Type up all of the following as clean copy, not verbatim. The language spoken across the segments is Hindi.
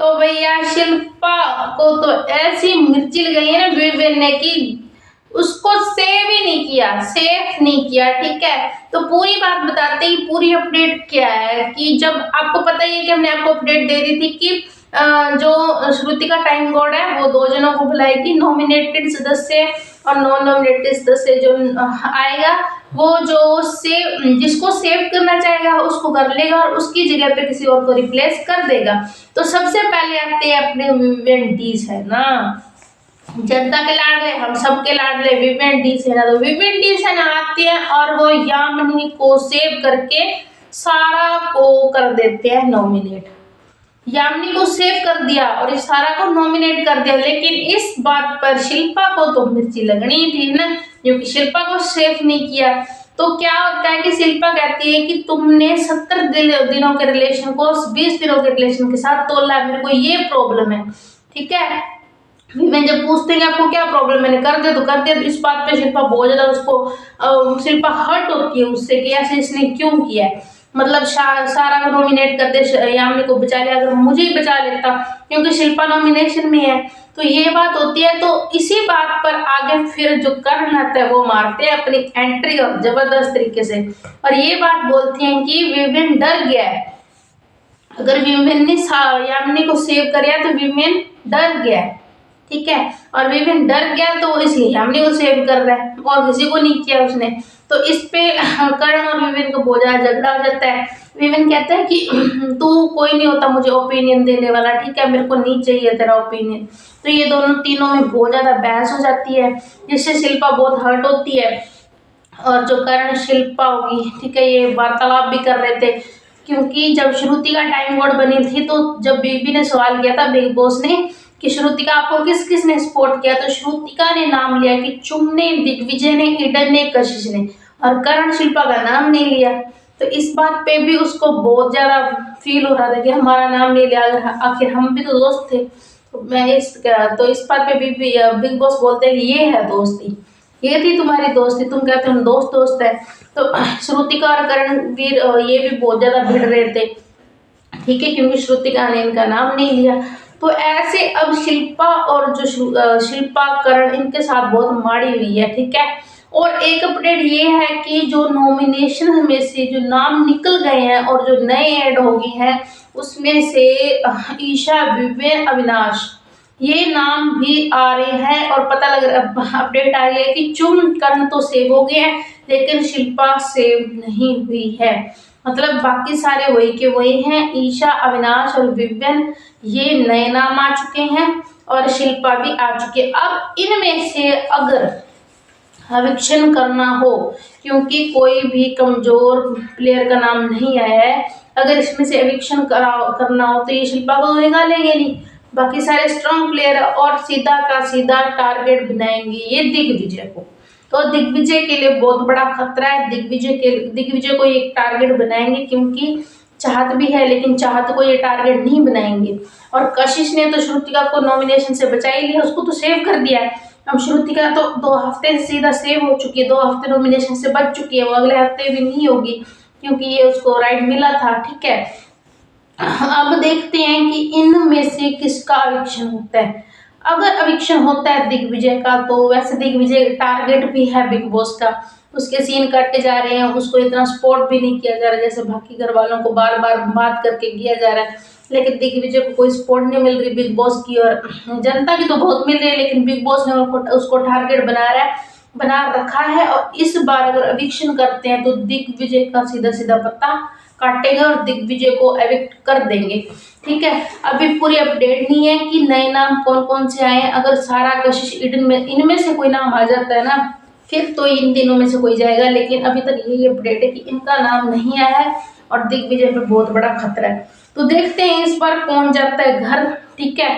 तो भैया शिल्पा को तो ऐसी मिर्ची लगाई है ना विवेन ने कि उसको सेव ही नहीं किया, सेफ नहीं किया। ठीक है, तो पूरी बात बताते ही पूरी अपडेट क्या है कि जब आपको पता ही है कि हमने आपको अपडेट दे दी थी कि जो श्रुतिका टाइम कोड है वो दो जनों को बुलाएगी, नॉमिनेटेड सदस्य और नॉन नॉमिनेटेड सदस्य जो आएगा वो जो सेव जिसको सेव करना चाहेगा उसको कर लेगा और उसकी जगह पे किसी और को रिप्लेस कर देगा। तो सबसे पहले आते हैं अपने विवेन डीस है ना, जनता के लाडले, हम सबके लाडले विवेन डी सेना। तो विवेन डी सेना आती है और वो यामिनी को सेव करके सारा को कर देते हैं नॉमिनेट। यामिनी को सेव कर दिया और इस सारा को नॉमिनेट कर दिया, लेकिन इस बात पर शिल्पा को तो मिर्ची लगनी थी ना, क्योंकि शिल्पा को सेव नहीं किया। तो क्या होता है कि शिल्पा कहती है कि तुमने 70 दिनों के रिलेशन को 20 दिनों के रिलेशन के साथ तोला, मेरे को ये प्रॉब्लम है। ठीक है, विवेन जब पूछते हैं आपको क्या प्रॉब्लम, मैंने कर दिया तो कर दिया। तो इस बात पे शिल्पा बहुत ज्यादा उसको शिल्पा हर्ट होती है उससे कि ऐसे इसने क्यों किया है। मतलब सारा को नॉमिनेट कर दे, यामिनी को बचा लिया, अगर मुझे ही बचा लेता क्योंकि शिल्पा नॉमिनेशन में है। तो ये बात होती है। तो इसी बात पर आगे फिर जो कर्ण आता है वो मारते हैं अपनी एंट्री और जबरदस्त तरीके से, और ये बात बोलती हैं कि विवेन डर गया है। अगर विवेन ने यामिनी को सेव कर तो विवेन डर गया है। ठीक है, और विवेन डर गया तो इसलिए यामिनी को सेव कर रहा है और किसी को नहीं किया उसने। तो इस पे कर्ण और विवेन को बहुत ज्यादा झगड़ा हो जाता है। विवेन कहता है कि तू कोई नहीं होता मुझे ओपिनियन देने वाला, ठीक है, मेरे को नहीं चाहिए तेरा ओपिनियन। तो ये दोनों तीनों में बहुत ज्यादा बहस हो जाती है, जिससे शिल्पा बहुत हर्ट होती है। और जो कर्ण शिल्पा होगी, ठीक है, ये वार्तालाप भी कर रहे थे, क्योंकि जब श्रुतिका टाइम बोर्ड बनी थी तो जब बीबी ने सवाल किया था बिग बॉस ने कि श्रुतिका आपको किस किस ने सपोर्ट किया, तो श्रुतिका ने नाम लिया कि चुम ने, दिग्विजय ने, ईडन ने, कशिश ने, और कर्ण शिल्पा का नाम नहीं लिया। तो इस बात पे भी उसको बहुत ज्यादा फील हो रहा था कि हमारा नाम नहीं लिया, अगर आखिर हम भी तो दोस्त थे। तो इस बात पे भी बिग बॉस बोलते हैं कि ये है दोस्ती, ये थी तुम्हारी दोस्ती, तुम कहते हो हम दोस्त दोस्त है। तो श्रुतिका और करणवीर ये भी बहुत ज्यादा भिड़ रहे थे, ठीक है, क्योंकि श्रुतिका ने इनका नाम नहीं लिया। तो ऐसे अब शिल्पा और जो शिल्पा करण इनके साथ बहुत माड़ी हुई है। ठीक है, और एक अपडेट ये है कि जो नॉमिनेशन में से जो नाम निकल गए हैं और जो नए ऐड हो गए हैं उसमें से ईशा, विवेन, अविनाश ये नाम भी आ रहे हैं। और पता लग रहा, अपडेट आ गया है कि चुम कर्ण तो सेव हो गए हैं लेकिन शिल्पा सेव नहीं हुई है। मतलब बाकी सारे वही के वही हैं, ईशा, अविनाश और विवेन ये नए नाम आ चुके हैं और शिल्पा भी आ चुकी है। अब इनमें से अगर एविक्शन करना हो, क्योंकि कोई भी कमजोर प्लेयर का नाम नहीं आया है, अगर इसमें से एविक्शन करना हो तो ये शिल्पा को निकालेंगे नहीं, बाकी सारे स्ट्रॉन्ग प्लेयर और सीधा का सीधा टारगेट बनाएंगे ये दिग्विजय को। तो दिग्विजय के लिए बहुत बड़ा खतरा है, दिग्विजय को एक टारगेट बनाएंगे, क्योंकि चाहत भी है लेकिन चाहत को ये टारगेट नहीं बनाएंगे। और कशिश ने तो श्रुतिका को नॉमिनेशन से बचा ही लिया, उसको तो सेव कर दिया है। अब श्रुतिका तो 2 हफ्ते से सीधा सेव हो चुकी है, 2 हफ्ते नॉमिनेशन से बच चुकी है, वो अगले हफ्ते भी नहीं होगी क्योंकि ये उसको राइट मिला था। ठीक है, अब देखते हैं कि इनमें से किसका एविक्शन होता है। अगर एविक्शन होता है दिग्विजय का, तो वैसे दिग्विजय टारगेट भी है बिग बॉस का, उसके सीन कटते जा रहे हैं, उसको इतना सपोर्ट भी नहीं किया जा रहा जैसे बाकी घर वालों को बार बार बात करके किया जा रहा है। लेकिन दिग्विजय को कोई सपोर्ट नहीं मिल रही बिग बॉस की, और जनता की तो बहुत मिल रही है, लेकिन बिग बॉस ने उसको टारगेट बना रखा है। और इस बार अगर एविक्शन करते हैं तो दिग्विजय का सीधा सीधा पत्ता काटेंगे और दिग्विजय को एविक्ट कर देंगे। ठीक है, अभी पूरी अपडेट नहीं है कि नए नाम कौन कौन से आए हैं। अगर सारा, कशिश, ईडन में इनमें से कोई नाम आ जाता है ना, फिर तो इन तीनों में से कोई जाएगा, लेकिन अभी तक यही अपडेट है कि इनका नाम नहीं आया है और दिग्विजय पे बहुत बड़ा खतरा है। तो देखते हैं इस बार कौन जाता है घर। ठीक है,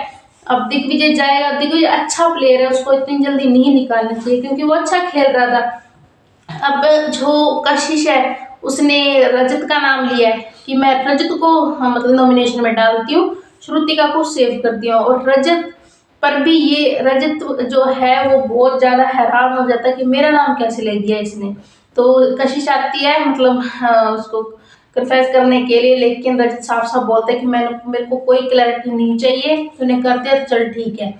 अब दिग्विजय जाएगा, दिग्विजय अच्छा प्लेयर है, उसको इतनी जल्दी नहीं निकालना चाहिए क्योंकि वो अच्छा खेल रहा था। अब जो कशिश है उसने रजत का नाम लिया है कि मैं रजत को मतलब नॉमिनेशन में डालती हूँ, श्रुतिका को सेव करती हूँ। और रजत पर भी ये रजत जो है वो बहुत ज़्यादा हैरान हो जाता है कि मेरा नाम कैसे ले दिया इसने। तो कशिश आती है, मतलब उसको कन्फेस करने के लिए, लेकिन रजत साफ साफ बोलते हैं कि मेरे को कोई क्लैरिटी नहीं चाहिए, तूने कर दिया तो चल ठीक है।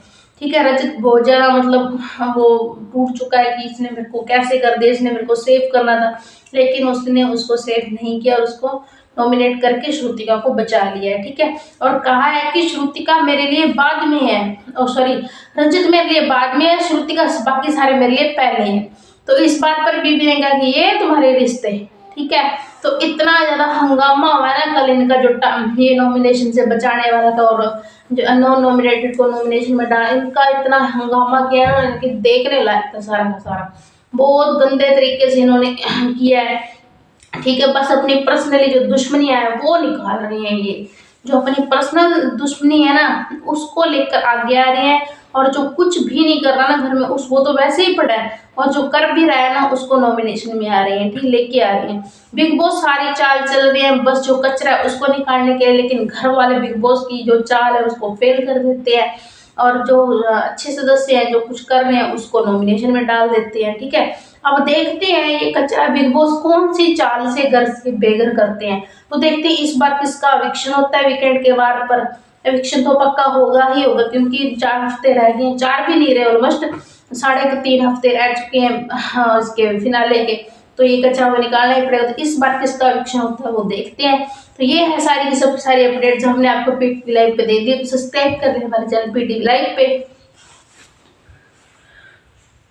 ठीक है, रजत बहुत ज़्यादा मतलब वो टूट चुका है कि इसने मेरे को कैसे कर दिया, इसने मेरे को सेव करना था, लेकिन उसने उसको सेव नहीं किया और उसको नॉमिनेट करके श्रुतिका को बचा लिया है। ठीक है, और कहा है कि श्रुतिका मेरे लिए बाद में है, सॉरी, रजत मेरे लिए बाद में है, श्रुतिका बाकी सारे मेरे लिए पहले हैं। तो इस बात पर बीबी ने कहा कि ये तुम्हारे रिश्ते, ठीक है। तो इतना ज्यादा हंगामा हुआ ना कल इनका, जो ये नॉमिनेशन से बचाने वाला था और जो अननोन नॉमिनेटेड को नॉमिनेशन में डाला, इनका इतना हंगामा किया ना, इनके देखने लायक था सारा का सारा। बहुत गंदे तरीके से इन्होंने किया है। ठीक है, बस अपनी पर्सनली जो दुश्मनी है वो निकाल रही है, ये जो अपनी पर्सनल दुश्मनी है ना उसको लेकर आगे आ रही है। और जो कुछ भी नहीं कर रहा ना घर में, उस वो तो वैसे ही पड़ा है, और जो कर भी रहा है ना उसको नॉमिनेशन में आ रही है, ठीक, लेके आ रही है। बिग बॉस सारी चाल चल रही है बस जो कचरा है उसको निकालने के लिए, लेकिन घर वाले बिग बॉस की जो चाल है उसको फेल कर देते हैं, और जो अच्छे सदस्य हैं जो कुछ कर रहे हैं उसको नॉमिनेशन में डाल देते हैं। ठीक है, अब देखते हैं ये कचरा बिग बॉस कौन सी चाल से घर से बेघर करते हैं। तो देखते हैं इस बार किसका एविक्शन होता है वीकेंड के वार पर। एविक्शन तो पक्का होगा ही होगा, क्योंकि 4 हफ्ते रह गए हैं, 4 भी नहीं रहे, ऑलमोस्ट 3.5 हफ्ते रह चुके हैं हाँ, इसके फिनाले के। तो ये कचरा हमें निकालना ही पड़ेगा। तो इस बार किसका एविक्शन होता है वो देखते हैं। तो ये है सारी की सब सारी अपडेट जो हमने आपको पीटीवी लाइव पे दे दी। तो सब्सक्राइब कर लें हमारे चैनल पीटीवी लाइव पे।